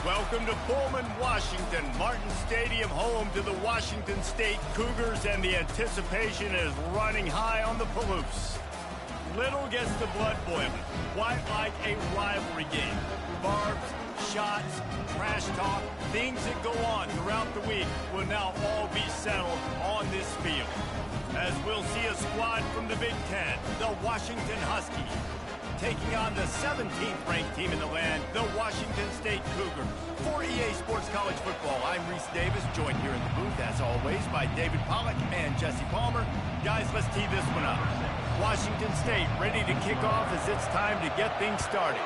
Welcome to Pullman, Washington. Martin Stadium, home to the Washington State Cougars, and the anticipation is running high on the Palouse. Little gets the blood boiling. Quite like a rivalry game. Barbs, shots, trash talk, things that go on throughout the week will now all be settled on this field. As we'll see a squad from the Big Ten, the Washington Huskies, taking on the 17th ranked team in the land, the Washington State Cougars. For EA Sports College Football, I'm Reese Davis, joined here in the booth, as always, by David Pollack and Jesse Palmer. Guys, let's tee this one up. Washington State ready to kick off as it's time to get things started.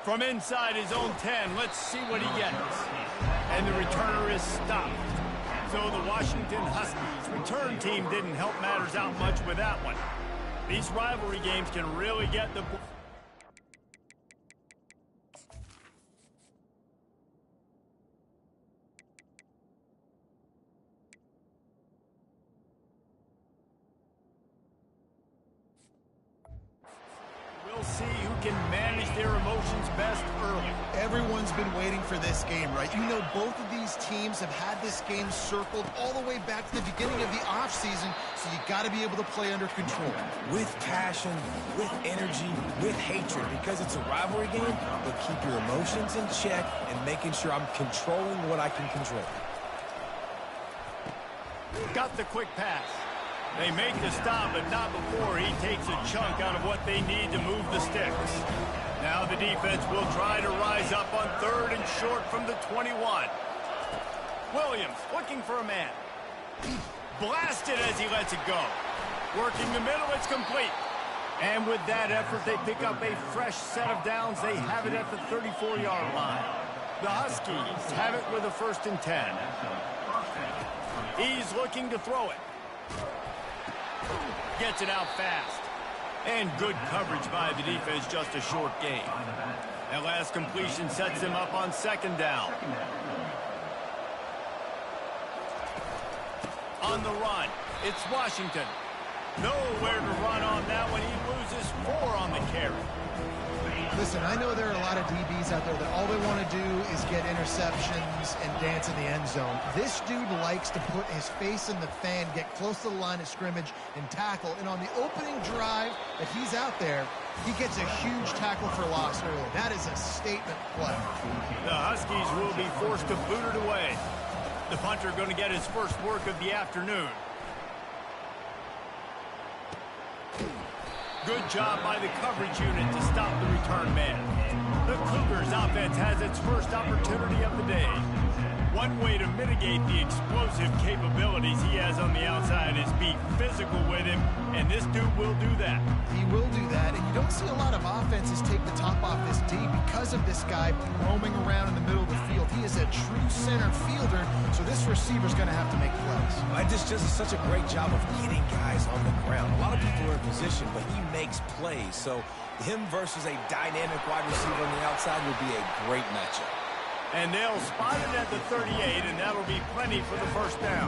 From inside his own 10, let's see what he gets. And the returner is stopped. So the Washington Huskies return team didn't help matters out much with that one. These rivalry games can really get the... We'll see who can manage their emotions best early. Everyone's been waiting for this game, right? You know, both of these teams have had this game circled all the way back to the beginning of the offseason, so you got to be able to play under control. With passion, with energy, with hatred, because it's a rivalry game, but keep your emotions in check and making sure I'm controlling what I can control. Got the quick pass. They make the stop, but not before he takes a chunk out of what they need to move the sticks. Now the defense will try to rise up on 3rd and short from the 21. Williams looking for a man. Blasted as he lets it go. Working the middle, it's complete. And with that effort, they pick up a fresh set of downs. They have it at the 34-yard line. The Huskies have it with a 1st and 10. He's looking to throw it. Gets it out fast. And good coverage by the defense, just a short gain. That last completion sets him up on 2nd down. On the run, it's Washington. Nowhere to run on that one. He loses 4 on the carry. Listen, I know there are a lot of DBs out there that all they want to do is get interceptions and dance in the end zone. This dude likes to put his face in the fan, get close to the line of scrimmage, and tackle. And on the opening drive that he's out there, he gets a huge tackle for loss early. That is a statement play. The Huskies will be forced to boot it away. The punter going to get his first work of the afternoon. Good job by the coverage unit to stop the return man. The Cougars offense has its first opportunity of the day. One way to mitigate the explosive capabilities he has on the outside is be physical with him, and this dude will do that. He will do that, and you don't see a lot of offenses take the top off this D because of this guy roaming around in the middle of the field. He is a true center fielder, so this receiver's going to have to make plays. I just does such a great job of getting guys on the ground. A lot of people are in position, but he makes plays, so him versus a dynamic wide receiver on the outside would be a great matchup. And they'll spot it at the 38, and that'll be plenty for the 1st down.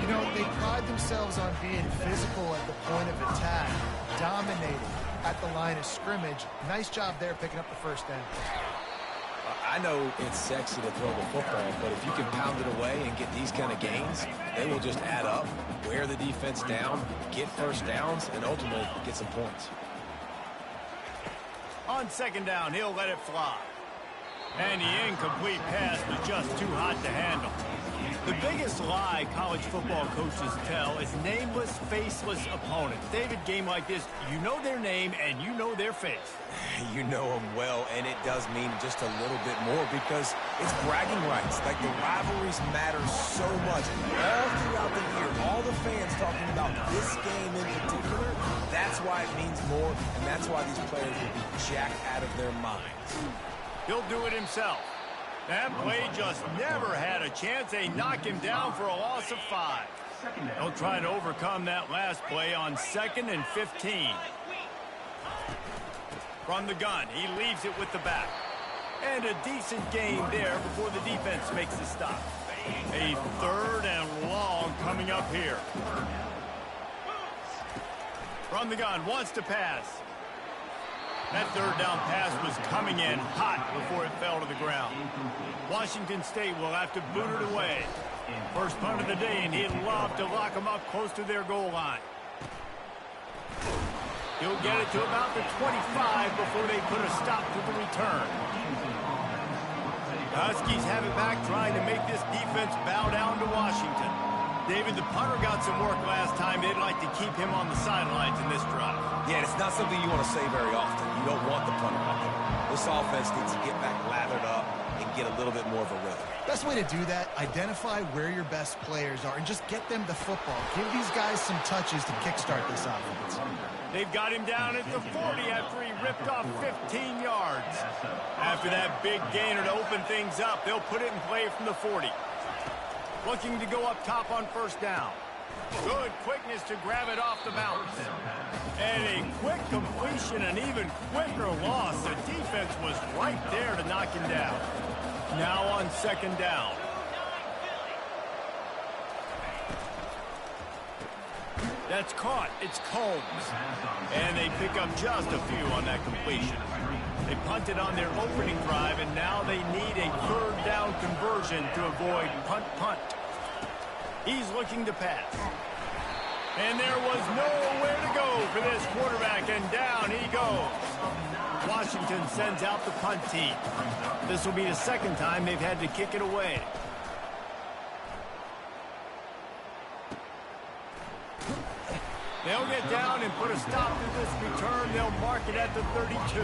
You know, they pride themselves on being physical at the point of attack, dominating at the line of scrimmage. Nice job there picking up the 1st down. I know it's sexy to throw the football, but if you can pound it away and get these kind of gains, they will just add up, wear the defense down, get 1st downs, and ultimately get some points. On 2nd down, he'll let it fly. And the incomplete pass was just too hot to handle. The biggest lie college football coaches tell is nameless, faceless opponents. David, game like this, you know their name and you know their face. You know them well, and it does mean just a little bit more because it's bragging rights. Like, the rivalries matter so much. All throughout the year, all the fans talking about this game in particular, that's why it means more, and that's why these players will be jacked out of their minds. He'll do it himself. That play just never had a chance. They knock him down for a loss of 5. He'll try to overcome that last play on 2nd and 15. From the gun, he leaves it with the back. And a decent gain there before the defense makes the stop. A 3rd and long coming up here. From the gun, wants to pass. That third down pass was coming in hot before it fell to the ground. Washington State will have to boot it away. First punt of the day, and he'd love to lock them up close to their goal line. He'll get it to about the 25 before they put a stop to the return. The Huskies have it back, trying to make this defense bow down to Washington. David, the punter got some work last time. They'd like to keep him on the sidelines in this drive. Yeah, it's not something you want to say very often. You don't want the punter out there. This offense needs to get back lathered up and get a little bit more of a rhythm. Best way to do that, identify where your best players are and just get them the football. Give these guys some touches to kickstart this offense. They've got him down at the 40 after he ripped off 15 yards. After that big gainer to open things up, they'll put it in play from the 40. Looking to go up top on first down. Good quickness to grab it off the bounce. And a quick completion, an even quicker loss. The defense was right there to knock him down. Now on second down. That's caught. It's Combs. And they pick up just a few on that completion. They punted on their opening drive, and now they need a third down conversion to avoid punt. He's looking to pass. And there was nowhere to go for this quarterback, and down he goes. Washington sends out the punt team. This will be the second time they've had to kick it away. They'll get down and put a stop to this return. They'll mark it at the 32.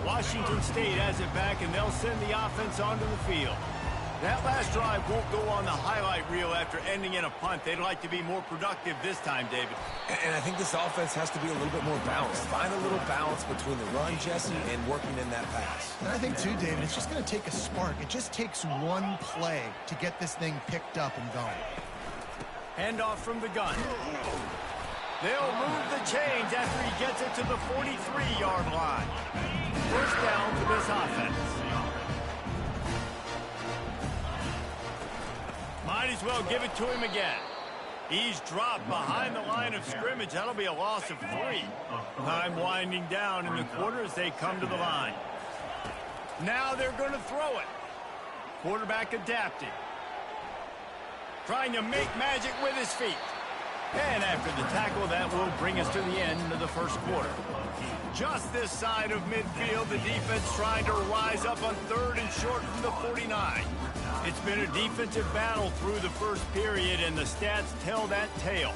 Washington State has it back, and they'll send the offense onto the field. That last drive won't go on the highlight reel after ending in a punt. They'd like to be more productive this time, David. And I think this offense has to be a little bit more balanced. Find a little balance between the run, Jesse, and working in that pass. And I think, too, David, it's just going to take a spark. It just takes one play to get this thing picked up and going. Handoff from the gun. They'll move the chains after he gets it to the 43-yard line. First down for this offense. Might as well give it to him again. He's dropped behind the line of scrimmage. That'll be a loss of 3. Time winding down in the quarter as they come to the line. Now they're going to throw it. Quarterback adapting. Trying to make magic with his feet. And after the tackle, that will bring us to the end of the first quarter. Just this side of midfield, the defense trying to rise up on third and short from the 49. It's been a defensive battle through the first period, and the stats tell that tale.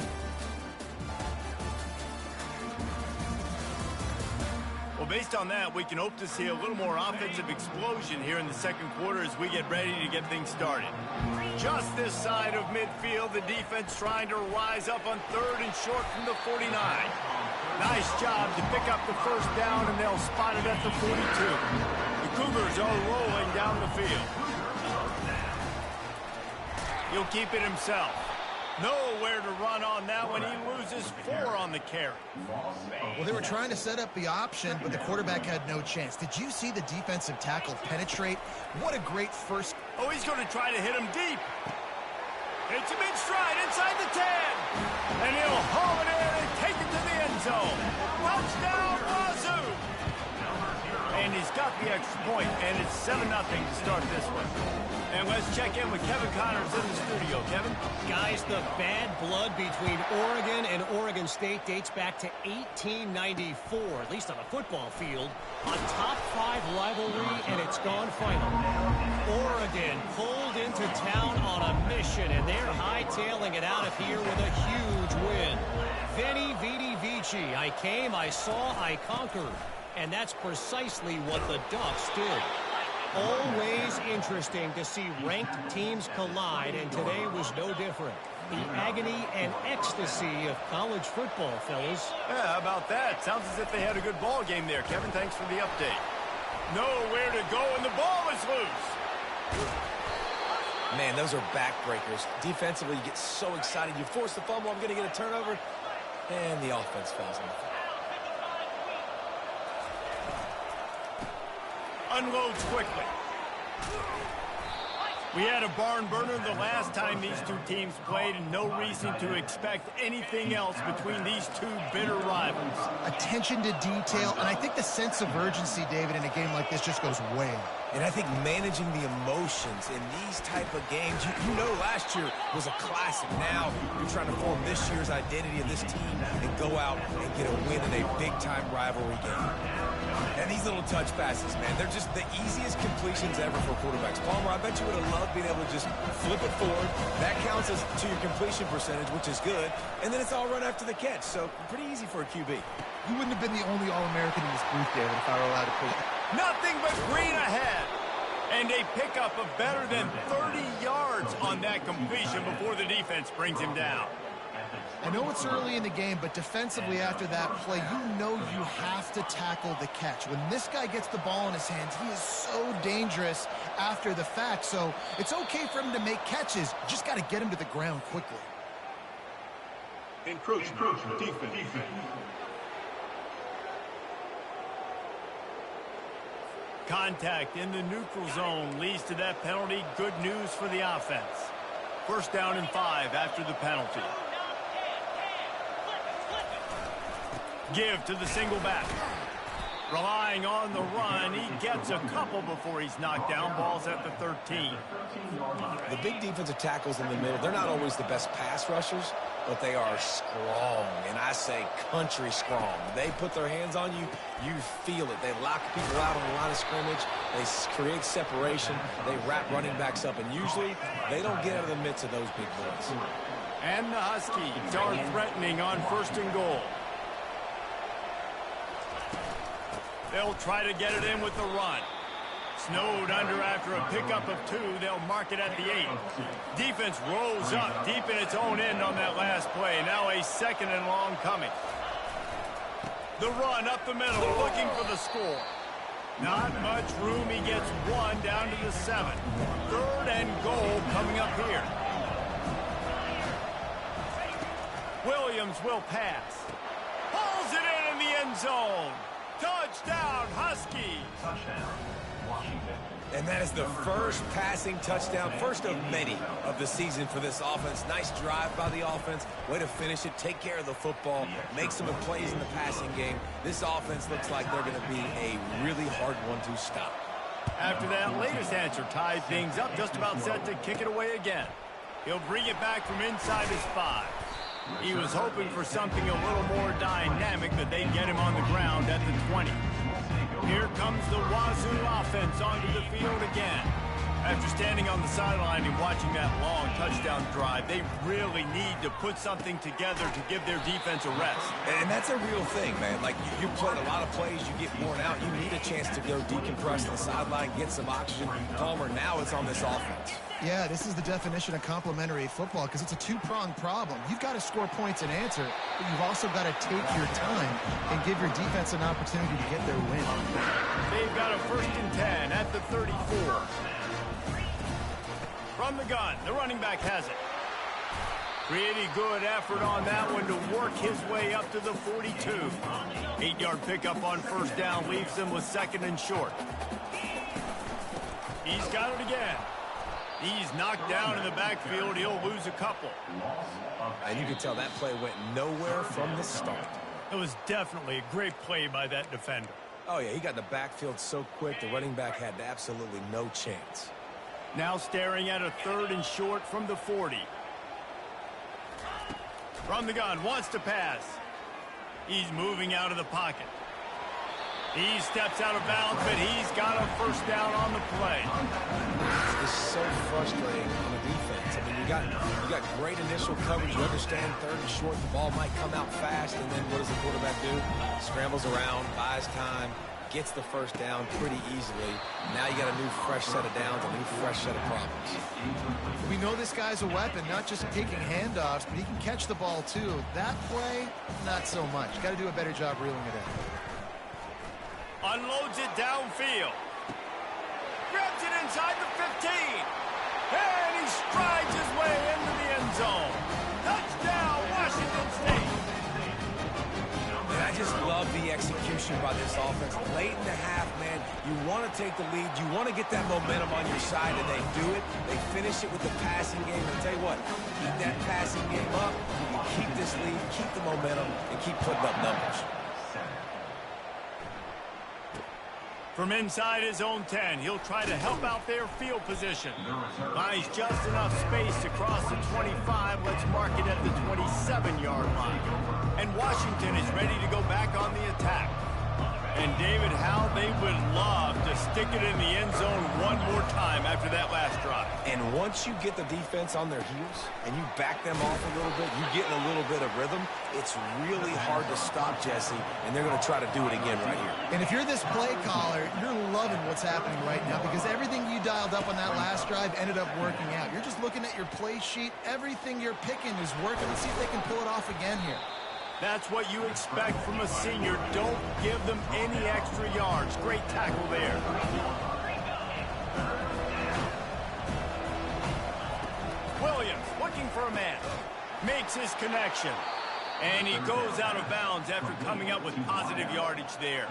Well, based on that, we can hope to see a little more offensive explosion here in the second quarter as we get ready to get things started. Just this side of midfield, the defense trying to rise up on third and short from the 49. Nice job to pick up the first down, and they'll spot it at the 42. The Cougars are rolling down the field. He'll keep it himself. Nowhere to run on that one. He loses 4 on the carry. Well, they were trying to set up the option, but the quarterback had no chance. Did you see the defensive tackle penetrate? What a great first. Oh, he's going to try to hit him deep. It's a mid-stride inside the 10. And he'll haul it in and take it to the end zone. Touchdown, Wazoo! And he's got the extra point, and it's 7-0 to start this one. And let's check in with Kevin Connors in the studio. Kevin? Guys, the bad blood between Oregon and Oregon State dates back to 1894, at least on a football field. A top-5 rivalry, and it's gone final. Oregon pulled into town on a mission, and they're hightailing it out of here with a huge win. Veni, Vidi, Vici. I came, I saw, I conquered. And that's precisely what the Ducks did. Always interesting to see ranked teams collide, and today was no different. The agony and ecstasy of college football, fellas. Yeah, how about that? Sounds as if they had a good ball game there, Kevin. Thanks for the update. Nowhere to go, and the ball is loose. Man, those are backbreakers. Defensively, you get so excited. You force the fumble, I'm going to get a turnover, and the offense falls on the field. Unloads quickly. We had a barn burner the last time these two teams played, and no reason to expect anything else between these two bitter rivals. Attention to detail, and I think the sense of urgency, David, in a game like this just goes way up. And I think managing the emotions in these type of games, you know last year was a classic. Now you're trying to form this year's identity of this team and go out and get a win in a big-time rivalry game. And these little touch passes, man, they're just the easiest completions ever for quarterbacks. Palmer, I bet you would have loved being able to just flip it forward. That counts as to your completion percentage, which is good. And then it's all run after the catch, so pretty easy for a QB. You wouldn't have been the only All-American in this booth, David, if I were allowed to pick. Nothing but green ahead. And a pickup of better than 30 yards on that completion before the defense brings him down. I know it's early in the game, but defensively after that play, you know you have to tackle the catch. When this guy gets the ball in his hands, he is so dangerous after the fact. So it's okay for him to make catches. You just got to get him to the ground quickly. Encroachment defense. Contact in the neutral zone leads to that penalty. Good news for the offense. First down and 5 after the penalty. Give to the single back. Relying on the run, he gets a couple before he's knocked down. Ball's at the 13. The big defensive tackles in the middle, they're not always the best pass rushers, but they are strong, and I say country strong. They put their hands on you, you feel it. They lock people out on the line of scrimmage. They create separation. They wrap running backs up, and usually they don't get out of the midst of those big boys. And the Huskies are threatening on first and goal. They'll try to get it in with the run. Snowed under after a pickup of 2. They'll mark it at the 8. Defense rolls up deep in its own end on that last play. Now a second and long coming. The run up the middle, looking for the score. Not much room. He gets 1 down to the 7. Third and goal coming up here. Williams will pass. Pulls it in the end zone. Touchdown, Huskies. And that is the first passing touchdown, first of many of the season for this offense. Nice drive by the offense. Way to finish it, take care of the football, make some plays in the passing game. This offense looks like they're going to be a really hard one to stop. After that latest answer tied things up, just about set to kick it away again. He'll bring it back from inside his 5. He was hoping for something a little more dynamic, that they'd get him on the ground at the 20. Here comes the Wazoo offense onto the field again. After standing on the sideline and watching that long touchdown drive, they really need to put something together to give their defense a rest. And that's a real thing, man. Like, you played a lot of plays, you get worn out, you need a chance to go decompress on the sideline, get some oxygen. Palmer, now it's on this offense. Yeah, this is the definition of complementary football, because it's a two-pronged problem. You've got to score points and answer, but you've also got to take your time and give your defense an opportunity to get their win. They've got a 1st and 10 at the 34. From the gun, the running back has it. Pretty good effort on that one to work his way up to the 42. 8-yard pickup on first down leaves them with 2nd and short. He's got it again. He's knocked down in the backfield. He'll lose a couple. And you can tell that play went nowhere from the start. It was definitely a great play by that defender. Oh, yeah, he got in the backfield so quick, the running back had absolutely no chance. Now staring at a 3rd and short from the 40. From the gun, wants to pass. He's moving out of the pocket. He steps out of bounds, but he's got a first down on the play. It's so frustrating on the defense. I mean, you got great initial coverage. You understand 3rd and short, the ball might come out fast, and then what does the quarterback do? Scrambles around, buys time, gets the first down pretty easily. Now you got a new fresh set of downs, a new fresh set of problems. We know this guy's a weapon, not just taking handoffs, but he can catch the ball too. That play, not so much. Got to do a better job reeling it in. Unloads it downfield. Grabs it inside the 15. And he strides his way into the end zone. Touchdown, Washington State. And I just love the execution execution by this offense. Late in the half, man, you want to take the lead. You want to get that momentum on your side, and they do it. They finish it with the passing game. And I'll tell you what, keep that passing game up. You keep this lead, keep the momentum, and keep putting up numbers. From inside his own 10, he'll try to help out their field position. Finds just enough space to cross the 25. Let's mark it at the 27-yard line. And Washington is ready to go back on the attack. And David, how they would love to stick it in the end zone one more time after that last drive. And once you get the defense on their heels and you back them off a little bit, you get in a little bit of rhythm, it's really hard to stop, Jesse, and they're going to try to do it again right here. And if you're this play caller, you're loving what's happening right now because everything you dialed up on that last drive ended up working out. You're just looking at your play sheet. Everything you're picking is working. Let's see if they can pull it off again here. That's what you expect from a senior. Don't give them any extra yards. Great tackle there. Williams looking for a man. Makes his connection. And he goes out of bounds after coming up with positive yardage there.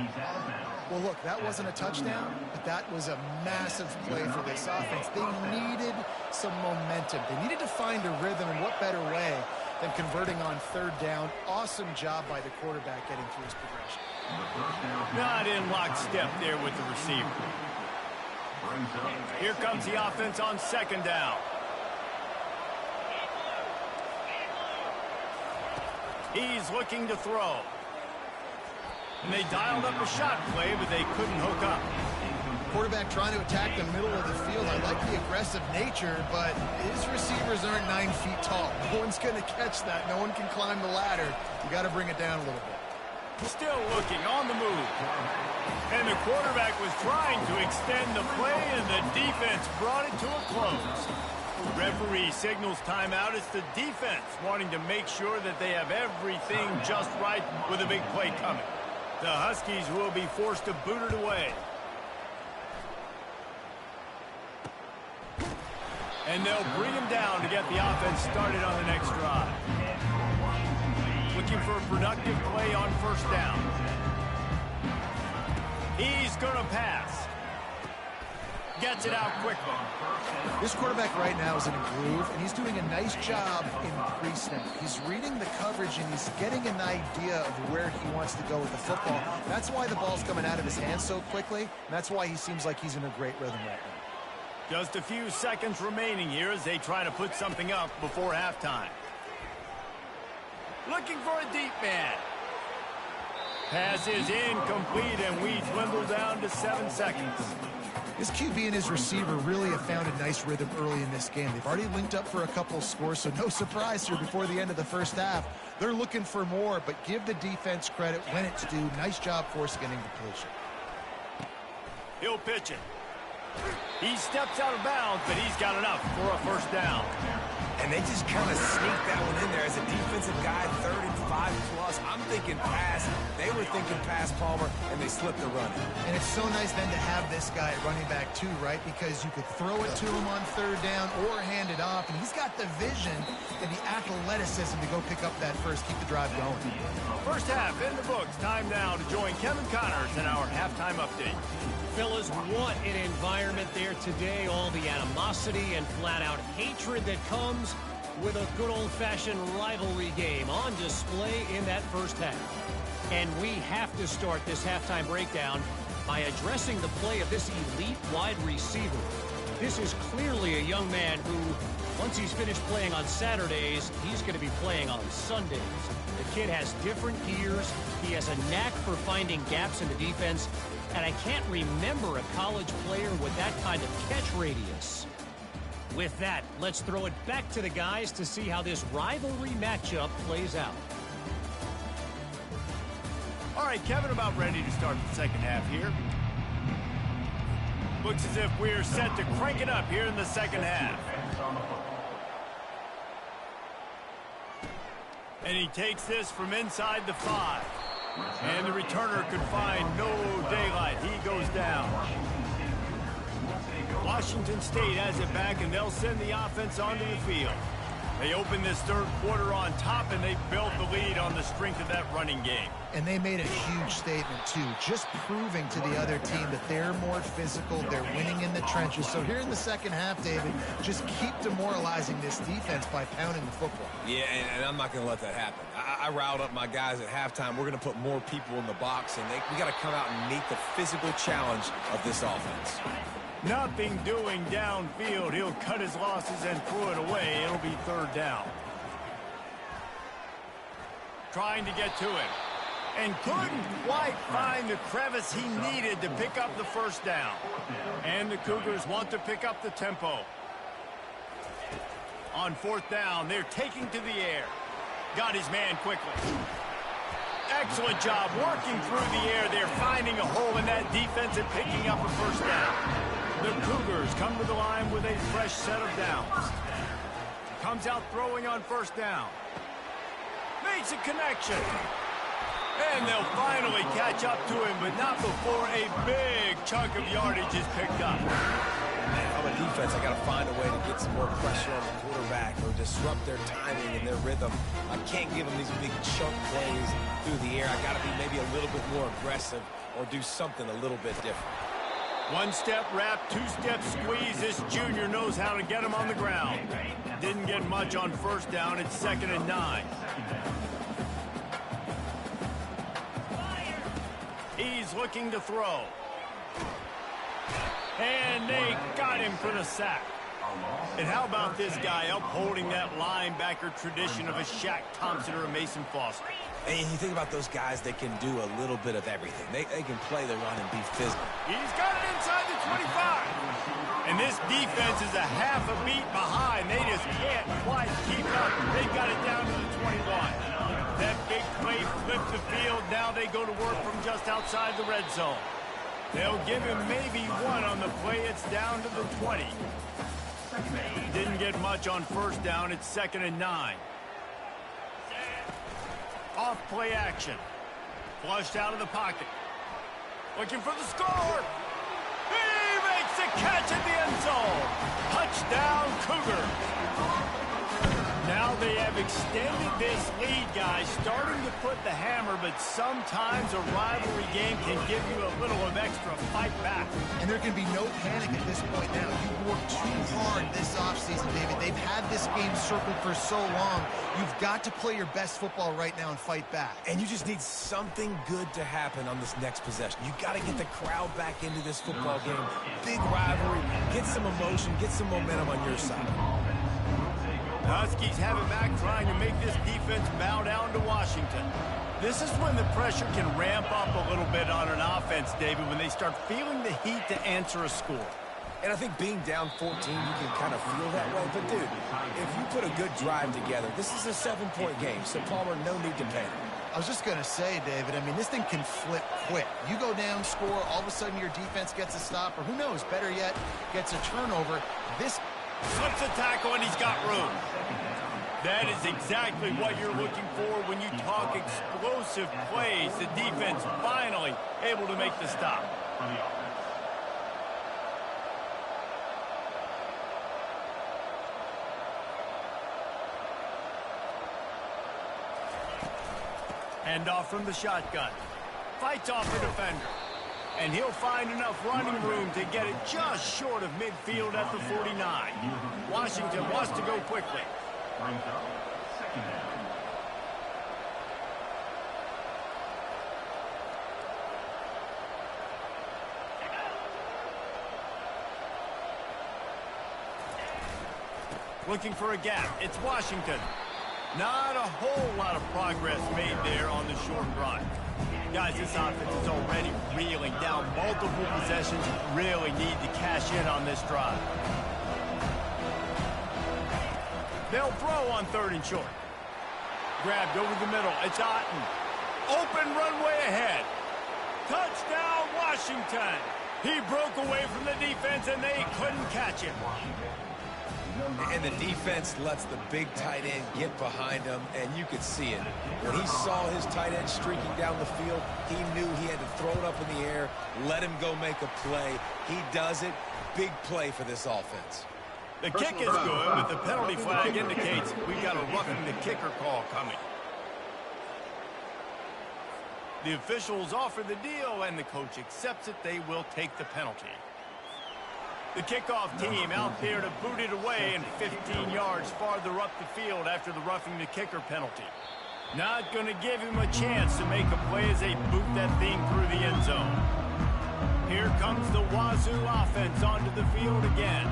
Well, look, that wasn't a touchdown, but that was a massive play for this offense. They needed some momentum. They needed to find a rhythm, and what better way than converting on third down. Awesome job by the quarterback getting through his progression. Not in lockstep there with the receiver. Here comes the offense on second down. He's looking to throw. And they dialed up a shot play, but they couldn't hook up. Quarterback trying to attack the middle of the field. I like the aggressive nature, but his receivers aren't 9 feet tall. No one's going to catch that. No one can climb the ladder. You got to bring it down a little bit. Still looking on the move. And the quarterback was trying to extend the play, and the defense brought it to a close. The referee signals timeout. It's the defense wanting to make sure that they have everything just right with a big play coming. The Huskies will be forced to boot it away. And they'll bring him down to get the offense started on the next drive. Looking for a productive play on first down. He's going to pass. Gets it out quickly. This quarterback right now is in a groove, and he's doing a nice job in pre-snap. He's reading the coverage, and he's getting an idea of where he wants to go with the football. That's why the ball's coming out of his hands so quickly, and that's why he seems like he's in a great rhythm right now. Just a few seconds remaining here as they try to put something up before halftime. Looking for a deep man. Pass is incomplete, and we dwindle down to 7 seconds. This QB and his receiver really have found a nice rhythm early in this game. They've already linked up for a couple of scores, so no surprise here before the end of the first half. They're looking for more, but give the defense credit when it's due. Nice job forcing it into completion. He'll pitch it. He steps out of bounds, but he's got enough for a first down. And they just kind of sneak that one in there as a defensive guy, 3rd and 5 plus. I'm thinking pass. They were thinking pass, Palmer, and they slipped the run. And it's so nice then to have this guy at running back too, right? Because you could throw it to him on third down or hand it off, and he's got the vision and the athleticism to go pick up that first, keep the drive going. First half in the books. Time now to join Kevin Connors in our halftime update. Fellas, what an environment there today. All the animosity and flat-out hatred that comes with a good old-fashioned rivalry game on display in that first half. And we have to start this halftime breakdown by addressing the play of this elite wide receiver. This is clearly a young man who, once he's finished playing on Saturdays, he's going to be playing on Sundays. The kid has different gears. He has a knack for finding gaps in the defense. And I can't remember a college player with that kind of catch radius. With that, let's throw it back to the guys to see how this rivalry matchup plays out. All right, Kevin, about ready to start the second half here. Looks as if we're set to crank it up here in the second half. And he takes this from inside the 5. And the returner could find no daylight. He goes down. Washington State has it back, and they'll send the offense onto the field. They opened this third quarter on top, and they built the lead on the strength of that running game. And they made a huge statement, too, just proving to the other team that they're more physical, they're winning in the trenches. So here in the second half, David, just keep demoralizing this defense by pounding the football. Yeah, and I'm not going to let that happen. I riled up my guys at halftime. We're going to put more people in the box, and we got to come out and meet the physical challenge of this offense. Nothing doing downfield. He'll cut his losses and throw it away. It'll be third down. Trying to get to it. And couldn't quite find the crevice he needed to pick up the first down. And the Cougars want to pick up the tempo. On fourth down, they're taking to the air. Got his man quickly. Excellent job working through the air. They're finding a hole in that defense and picking up a first down. The Cougars come to the line with a fresh set of downs. Comes out throwing on first down. Makes a connection. And they'll finally catch up to him, but not before a big chunk of yardage is picked up. Man, on the defense, I got to find a way to get some more pressure on the quarterback or disrupt their timing and their rhythm. I can't give them these big chunk plays through the air. I got to be maybe a little bit more aggressive or do something a little bit different. One-step wrap, two-step squeeze. This junior knows how to get him on the ground. Didn't get much on first down. It's 2nd and 9. He's looking to throw. And they got him for the sack. And how about this guy upholding that linebacker tradition of a Shaq Thompson or a Mason Foster? And you think about those guys that can do a little bit of everything. They can play the run and be physical. He's got it inside the 25. And this defense is a half a beat behind. They just can't quite keep up. They've got it down to the 21. That big play flipped the field. Now they go to work from just outside the red zone. They'll give him maybe one on the play. It's down to the 20. Didn't get much on first down. It's 2nd and 9. Off play action. Flushed out of the pocket. Looking for the score. He makes a catch at the end zone. Touchdown, Cougar. Now they have extended this lead, guys, starting to put the hammer, but sometimes a rivalry game can give you a little of extra fight back. And there can be no panic at this point now. You've worked too hard this offseason, David. They've had this game circled for so long. You've got to play your best football right now and fight back. And you just need something good to happen on this next possession. You got to get the crowd back into this football game. Big rivalry. Get some emotion. Get some momentum on your side. The Huskies have it back, trying to make this defense bow down to Washington. This is when the pressure can ramp up a little bit on an offense, David, when they start feeling the heat to answer a score. And I think being down 14, you can kind of feel that way. But, dude, if you put a good drive together, this is a 7-point game. So, Palmer, no need to panic. I was just going to say, David, I mean, this thing can flip quick. You go down, score, all of a sudden your defense gets a stop, or who knows, better yet, gets a turnover. This slips a tackle, and he's got room. That is exactly what you're looking for when you talk explosive plays. The defense finally able to make the stop. Hand off from the shotgun. Fights off the defender. And he'll find enough running room to get it just short of midfield at the 49. Washington wants to go quickly. Looking for a gap. It's Washington. Not a whole lot of progress made there on the short run. Guys, this offense is already reeling down multiple possessions. Really need to cash in on this drive. They'll throw on 3rd and short. Grabbed over the middle. It's Otten. Open runway ahead. Touchdown, Washington. He broke away from the defense, and they couldn't catch him. And the defense lets the big tight end get behind him, and you could see it. When he saw his tight end streaking down the field, he knew he had to throw it up in the air, let him go make a play. He does it. Big play for this offense. The kick is good, but the penalty flag indicates we've got a roughing the kicker call coming. The officials offer the deal, and the coach accepts it. They will take the penalty. The kickoff team out there to boot it away and 15 yards farther up the field after the roughing the kicker penalty. Not going to give him a chance to make a play as they boot that thing through the end zone. Here comes the Wazoo offense onto the field again.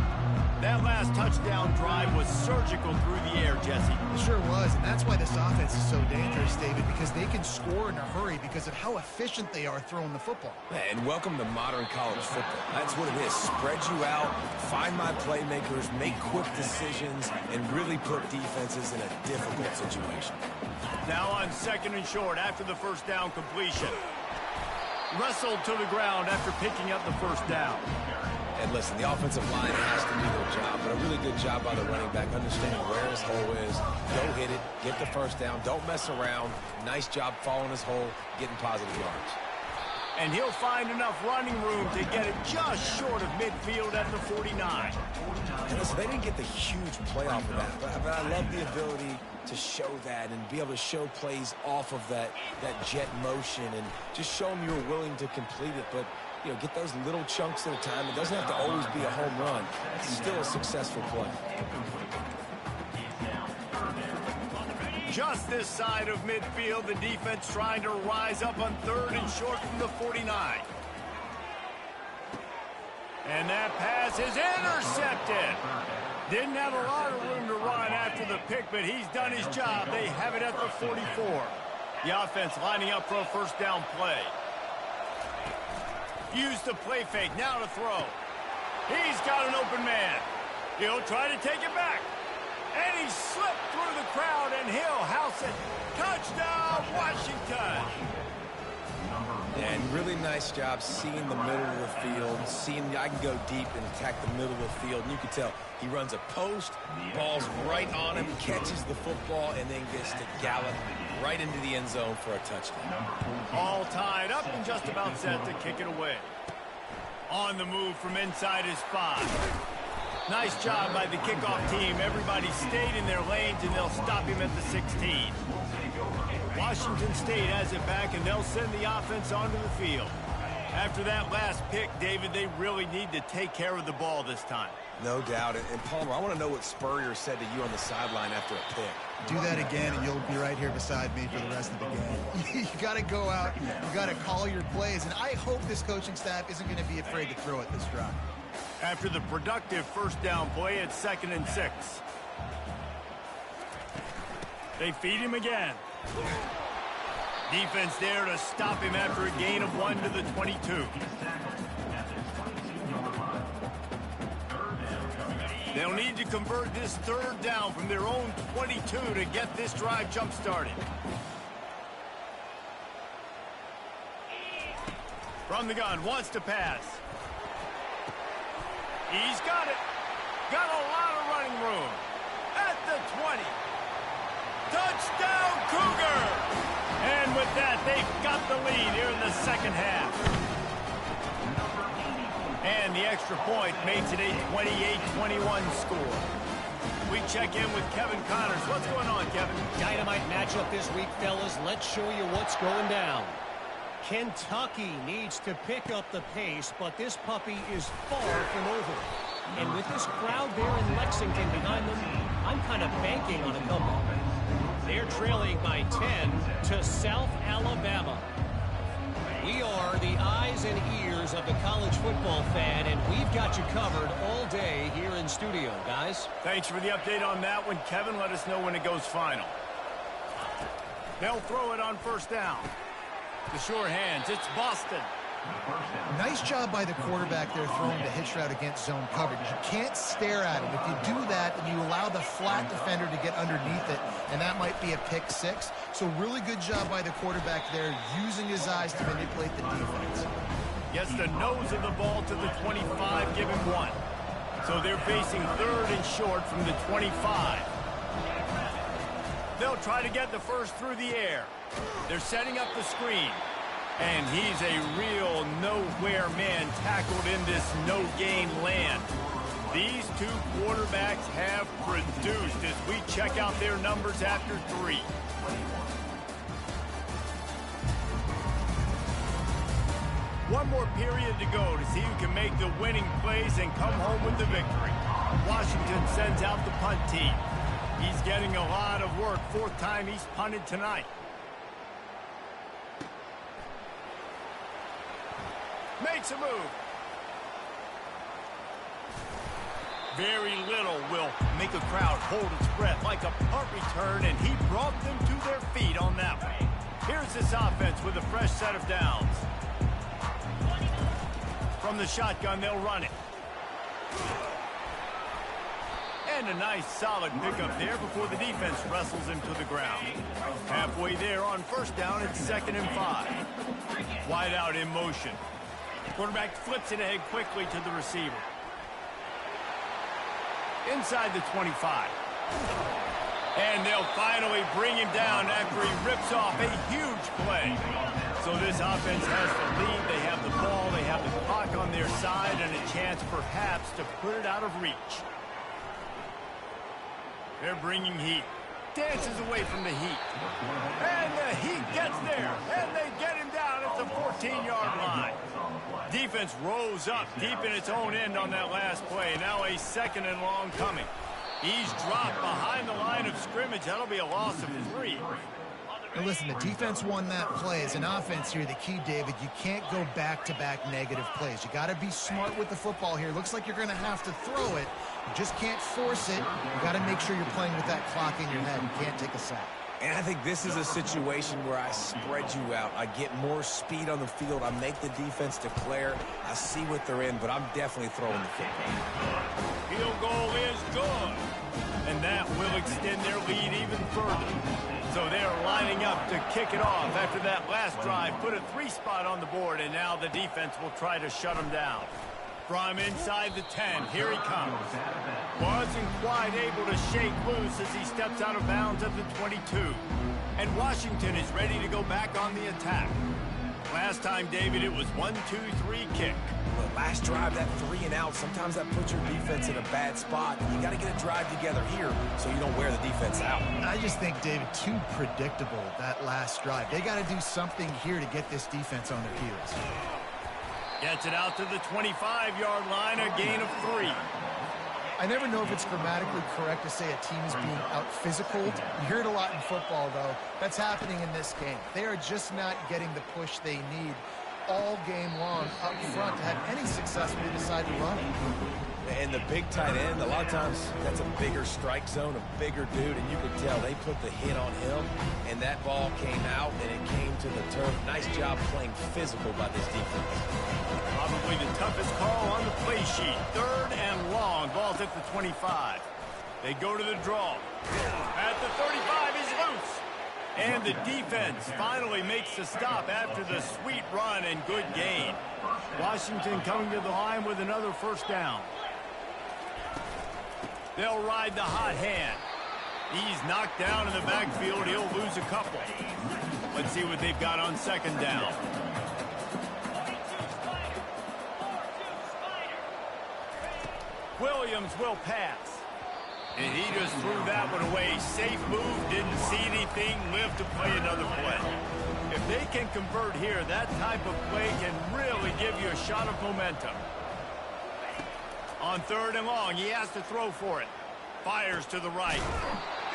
That last touchdown drive was surgical through the air, Jesse. It sure was, and that's why this offense is so dangerous, David, because they can score in a hurry because of how efficient they are throwing the football. Yeah, and welcome to modern college football. That's what it is. Spread you out, find my playmakers, make quick decisions, and really put defenses in a difficult situation. Now on 2nd and short after the first down completion. Wrestled to the ground after picking up the first down. And listen, the offensive line has to do their job, but a really good job by the running back, understanding where his hole is. Go hit it, get the first down, don't mess around. Nice job following his hole, getting positive yards. And he'll find enough running room to get it just short of midfield at the 49. And listen, they didn't get the huge play off of that, but I love the ability to show that and be able to show plays off of that jet motion and just show them you're willing to complete it. But get those little chunks at a time. It doesn't have to always be a home run. It's still a successful play. Just this side of midfield, the defense trying to rise up on 3rd and short from the 49. And that pass is intercepted. Didn't have a lot of room to run after the pick, but he's done his job. They have it at the 44. The offense lining up for a first down play. Use the play fake, now to throw. He's got an open man. He'll try to take it back. And he slipped through the crowd, and he'll house it. Touchdown, Washington. And really nice job seeing the middle of the field, seeing I can go deep and attack the middle of the field. And you can tell he runs a post, ball's right on him, catches the football, and then gets to gallop right into the end zone for a touchdown. All tied up and just about set to kick it away. On the move from inside his 5. Nice job by the kickoff team. Everybody stayed in their lanes, and they'll stop him at the 16. Washington State has it back, and they'll send the offense onto the field. After that last pick, David, they really need to take care of the ball this time. No doubt. And Palmer, I want to know what Spurrier said to you on the sideline after a pick. Do that again, and you'll be right here beside me for the rest of the game. You got to go out. You got to call your plays, and I hope this coaching staff isn't going to be afraid to throw it this drive. After the productive first down play, it's 2nd and 6. They feed him again. Defense there to stop him after a gain of 1 to the 22. They'll need to convert this 3rd down from their own 22 to get this drive jump-started. From the gun, wants to pass. He's got it. Got a lot of running room. At the 20. Touchdown, Cougar! And with that, they've got the lead here in the second half. And the extra point makes it a 28-21 score. We check in with Kevin Connors. What's going on, Kevin? Dynamite matchup this week, fellas. Let's show you what's going down. Kentucky needs to pick up the pace, but this puppy is far from over. And with this crowd there in Lexington behind them, I'm kind of banking on a comeback. They're trailing by 10 to South Alabama. We are the eyes and ears of the college football fan, and we've got you covered all day here in studio, guys. Thanks for the update on that one, Kevin. Let us know when it goes final. They'll throw it on first down. The sure hands, it's Boston. Nice job by the quarterback there throwing the hitch route against zone coverage. You can't stare at him. If you do that, then you allow the flat defender to get underneath it, and that might be a pick 6. So really good job by the quarterback there, using his eyes to manipulate the defense. Gets the nose of the ball to the 25, give him 1. So they're facing 3rd and short from the 25. They'll try to get the first through the air. They're setting up the screen. And he's a real nowhere man tackled in this no-gain land. These two quarterbacks have produced as we check out their numbers after 3. One more period to go to see who can make the winning plays and come home with the victory. Washington sends out the punt team. He's getting a lot of work. 4th time he's punted tonight. Makes a move. Very little will make a crowd hold its breath like a punt return, and he brought them to their feet on that one. Here's this offense with a fresh set of downs. From the shotgun, they'll run it. And a nice solid pickup there before the defense wrestles him to the ground. Halfway there on 1st down, it's 2nd and 5. Wide out in motion. Quarterback flips it ahead quickly to the receiver. Inside the 25. And they'll finally bring him down after he rips off a huge play. So this offense has the lead. They have the ball. They have the clock on their side and a chance perhaps to put it out of reach. They're bringing heat. Dances away from the heat. And the heat gets there. And they get him down at the 14-yard line. Defense rose up deep in its own end on that last play. Now a 2nd and long coming. He's dropped behind the line of scrimmage. That'll be a loss of 3. Now listen, the defense won that play. As an offense here, the key, David, you can't go back-to-back negative plays. You got to be smart with the football here. Looks like you're going to have to throw it. You just can't force it. You got to make sure you're playing with that clock in your head. You can't take a sack. And I think this is a situation where I spread you out. I get more speed on the field. I make the defense declare. I see what they're in, but I'm definitely throwing the football. Field goal is good. And that will extend their lead even further. So they're lining up to kick it off after that last drive. Put a 3 spot on the board, and now the defense will try to shut them down. From inside the 10, here he comes. Wasn't quite able to shake loose as he steps out of bounds at the 22. And Washington is ready to go back on the attack. Last time, David, it was 1-2-3 kick. Well, last drive, that 3 and out, sometimes that puts your defense in a bad spot. You got to get a drive together here so you don't wear the defense out. I just think, David, too predictable, that last drive. They got to do something here to get this defense on their heels. Gets it out to the 25-yard line, a gain of 3. I never know if it's grammatically correct to say a team is being out-physicaled. You hear it a lot in football, though. That's happening in this game. They are just not getting the push they need all game long up front to have any success when they decide to run it. And the big tight end, a lot of times that's a bigger strike zone, a bigger dude, and you can tell they put the hit on him, and that ball came out, and it came to the turf. Nice job playing physical by this defense. Probably the toughest call on the play sheet. 3rd and long. Ball's at the 25. They go to the draw. At the 35, he's loose. And the defense finally makes the stop after the sweet run and good gain. Washington coming to the line with another 1st down. They'll ride the hot hand. He's knocked down in the backfield. He'll lose a couple. Let's see what they've got on 2nd down. Williams will pass. And he just threw that one away. Safe move, didn't see anything, lived to play another play. If they can convert here, that type of play can really give you a shot of momentum. On 3rd and long, he has to throw for it. Fires to the right.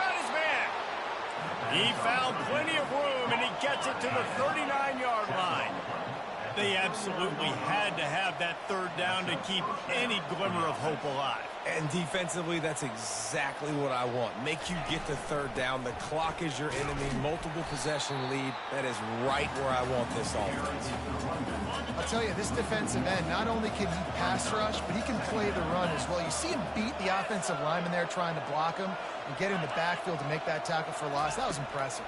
Got his man. He found plenty of room, and he gets it to the 39-yard line. They absolutely had to have that 3rd down to keep any glimmer of hope alive. And defensively, that's exactly what I want. Make you get the 3rd down. The clock is your enemy. Multiple possession lead. That is right where I want this offense. I'll tell you, this defensive end, not only can he pass rush, but he can play the run as well. You see him beat the offensive lineman there trying to block him and get in the backfield to make that tackle for loss. That was impressive.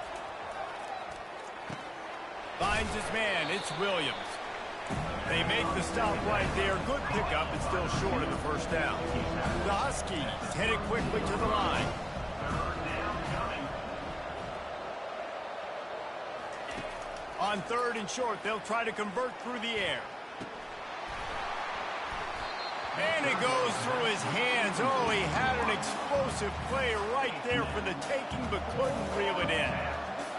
Finds his man. It's Williams. They make the stop right there. Good pickup, but still short of the 1st down. The Huskies headed quickly to the line. On 3rd and short, they'll try to convert through the air. And it goes through his hands offense, oh, he had an explosive play right there for the taking, but couldn't reel it in.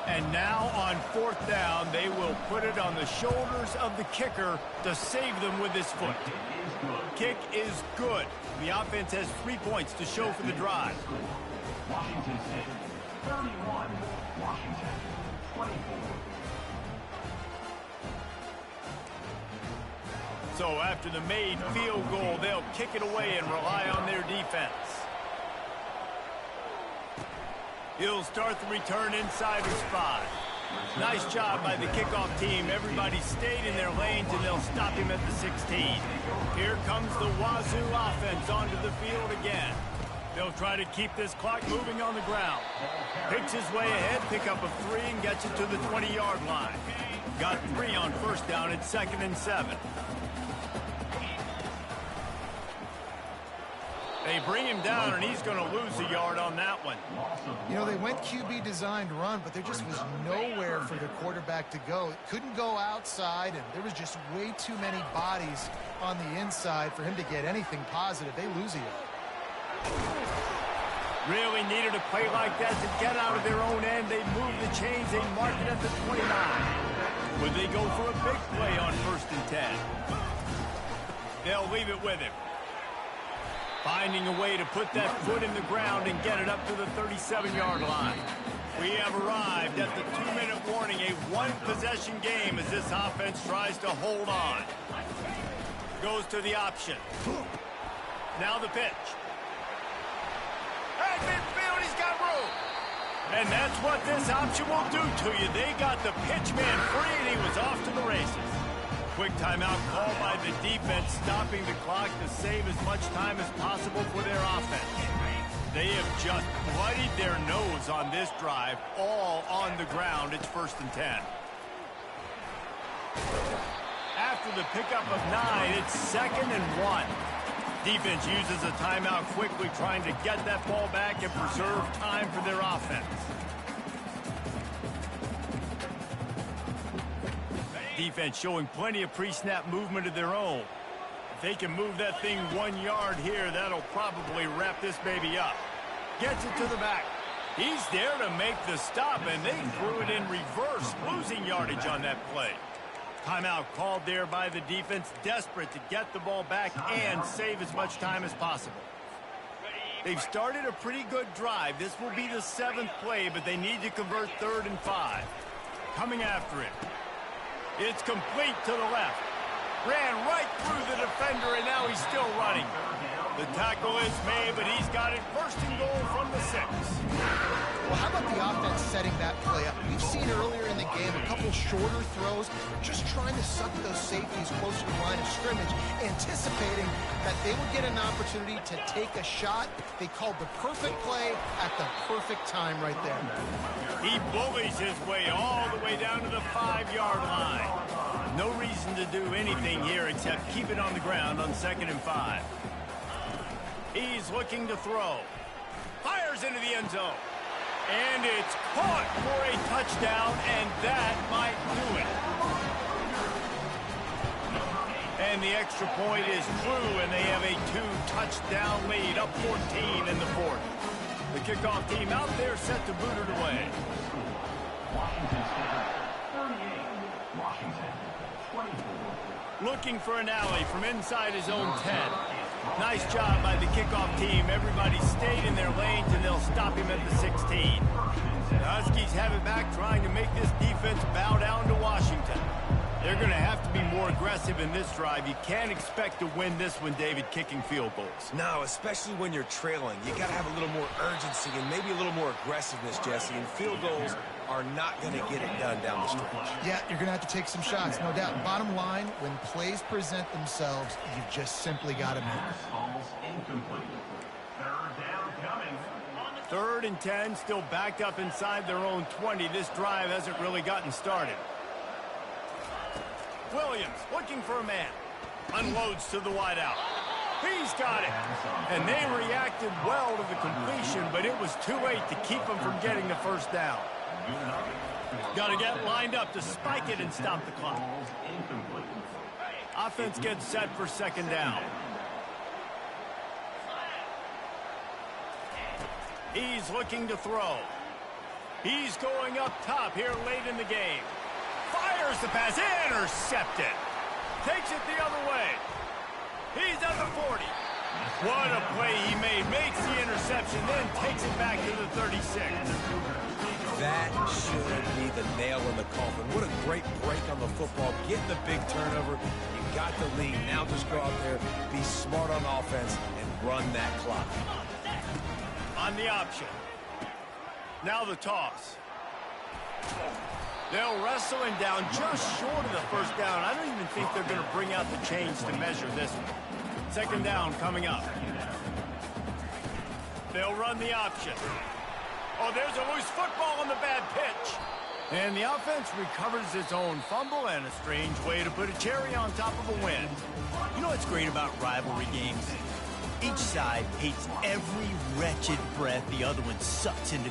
And now on 4th down, they will put it on the shoulders of the kicker to save them with his foot. Kick is good. The offense has 3 points to show for the drive. Washington State, 31. Washington, 24. So after the made field goal, they'll kick it away and rely on their defense. He'll start the return inside his 5. Nice job by the kickoff team. Everybody stayed in their lanes, and they'll stop him at the 16. Here comes the Wazoo offense onto the field again. They'll try to keep this clock moving on the ground. Picks his way ahead, pick up a 3, and gets it to the 20-yard line. Got 3 on 1st down at 2nd and 7. They bring him down, and he's going to lose a yard on that one. You know, they went QB designed run, but there just was nowhere for the quarterback to go. It couldn't go outside, and there was just way too many bodies on the inside for him to get anything positive. They lose a yard. Really needed a play like that to get out of their own end. They move the chains. They mark it at the 29. Would they go for a big play on 1st and 10? They'll leave it with him. Finding a way to put that foot in the ground and get it up to the 37-yard line. We have arrived at the 2-minute warning, a one-possession game as this offense tries to hold on. Goes to the option. Now the pitch. At midfield, he's got room. And that's what this option will do to you. They got the pitch man free, and he was off to the races. Quick timeout called by the defense, stopping the clock to save as much time as possible for their offense. They have just bloodied their nose on this drive, all on the ground. It's 1st and 10. After the pickup of 9, it's 2nd and 1. Defense uses a timeout quickly, trying to get that ball back and preserve time for their offense. Defense showing plenty of pre-snap movement of their own. If they can move that thing 1 yard here, that'll probably wrap this baby up. Gets it to the back. He's there to make the stop, and they threw it in reverse, losing yardage on that play. Timeout called there by the defense, desperate to get the ball back and save as much time as possible. They've started a pretty good drive. This will be the 7th play, but they need to convert 3rd and 5. Coming after it. It's complete to the left. Ran right through the defender, and now he's still running. The tackle is made, but he's got it 1st and goal from the 6. Well, how about the offense setting that play up? We've seen earlier in the game a couple shorter throws, just trying to suck those safeties closer to the line of scrimmage, anticipating that they would get an opportunity to take a shot. They called the perfect play at the perfect time right there. He bullies his way all the way down to the 5-yard line. No reason to do anything here except keep it on the ground on 2nd and 5. He's looking to throw. Fires into the end zone. And it's caught for a touchdown, and that might do it. And the extra point is true, and they have a 2-touchdown lead, up 14 in the 4th. The kickoff team out there set to boot it away. Washington State, 38. Washington, 24. Looking for an alley from inside his own 10. Nice job by the kickoff team. Everybody stayed in their lanes, and they'll stop him at the 16. The Huskies have it back, trying to make this defense bow down to Washington. They're going to have to be more aggressive in this drive. You can't expect to win this one, David, kicking field goals. No, especially when you're trailing. You got to have a little more urgency and maybe a little more aggressiveness, Jesse. And field goals are not going to get it done down the stretch. Yeah, you're going to have to take some shots, no doubt. Bottom line, when plays present themselves, you've just simply got to make it. Balls incomplete. 3rd down coming. 3rd and 10, still backed up inside their own 20. This drive hasn't really gotten started. Williams looking for a man. Unloads to the wideout. He's got it. And they reacted well to the completion, but it was too late to keep them from getting the 1st down. Got to get lined up to spike it and stop the clock. Offense gets set for 2nd down. He's looking to throw. He's going up top here late in the game. Fires the pass. Intercepted. Takes it the other way. He's at the 40. What a play he made. Makes the interception, then takes it back to the 36. That should be the nail in the coffin. What a great break on the football. Get the big turnover. You got the lead. Now just go out there, be smart on offense, and run that clock. On the option. Now the toss. They'll wrestle him down just short of the first down. I don't even think they're going to bring out the chains to measure this one. Second down coming up. They'll run the option. Oh, there's a loose football on the bad pitch. And the offense recovers its own fumble, and a strange way to put a cherry on top of a win. You know what's great about rivalry games? Each side hates every wretched breath the other one sucks into their